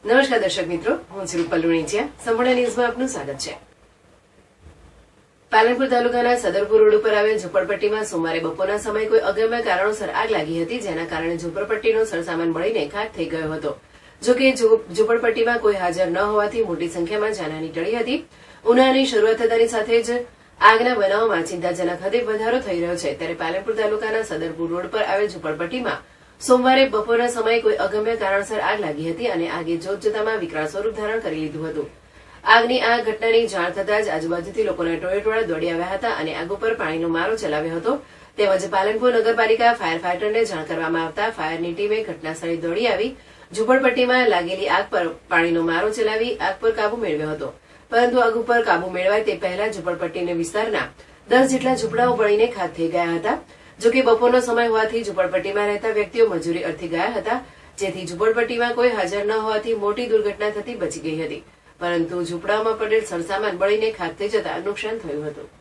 નમસ્કાર દર્શક મિત્રો, હું છું રૂપલ લુણીચિયા. સંપૂર્ણ ન્યૂઝમાં આપનું સ્વાગત છે. પાલનપુર તાલુકાના સદરપુર રોડ ઉપર આવેલ ઝુંપડપટ્ટીમાં સોમવારે બપોરના સમયે કોઈ અગમ્ય કારણોસર આગ લાગી હતી, જેના કારણે ઝુંપડપટ્ટીનો સરસામાન બળીને ખાખ થઈ ગયો હતો. જોકે ઝુંપડપટ્ટીમાં કોઈ હાજર ન હોવાથી મોટી સંખ્યામાં જાનહાની ટળી હતી. ઉનાળાની શરૂઆત થતાની સાથે જ આગના બનાવોમાં ચિંતાજનક હદે વધારો થઈ રહ્યો છે. ત્યારે પાલનપુર તાલુકાના સદરપુર રોડ પર આવેલ ઝુંપડપટ્ટીમાં સોમવારે બપોરના સમયે કોઈ અગમ્ય કારણસર આગ લાગી હતી અને આગે જોતજોતામાં વિકરાળ સ્વરૂપ ધારણ કરી લીધું હતું. આગની આ ઘટનાની જાણ થતાં જ આજુબાજુથી લોકોના ટોળેટોળા દોડી આવ્યા હતા અને આગ ઉપર પાણીનો મારો ચલાવ્યો હતો. તેમજ પાલનપુર નગરપાલિકા ફાયર ફાઈટરને જાણ કરવામાં આવતા ફાયરની ટીમે ઘટનાસ્થળે દોડી આવી ઝુંપડપટ્ટીમાં લાગેલી આગ પર પાણીનો મારો ચલાવી આગ પર કાબુ મેળવ્યો હતો. પરંતુ આગ ઉપર કાબુ મેળવાય તે પહેલા ઝુંપડપટ્ટીના વિસ્તારના 10 જેટલા ઝૂંપડાઓ બળીને ખાખ થઈ ગયા હતા. જોકે બપોરનો સમય હોવાથી ઝુંપડપટ્ટીમાં રહેતા વ્યક્તિઓ મજૂરી અર્થે ગયા હતા, જેથી ઝુંપડપટ્ટીમાં કોઈ હાજર ન હોવાથી મોટી દુર્ઘટના થતી બચી ગઈ હતી. પરંતુ ઝૂંપડાઓમાં પડેલ સરસામાન બળીને ખાખ થઈ જતા નુકસાન થયું હતું.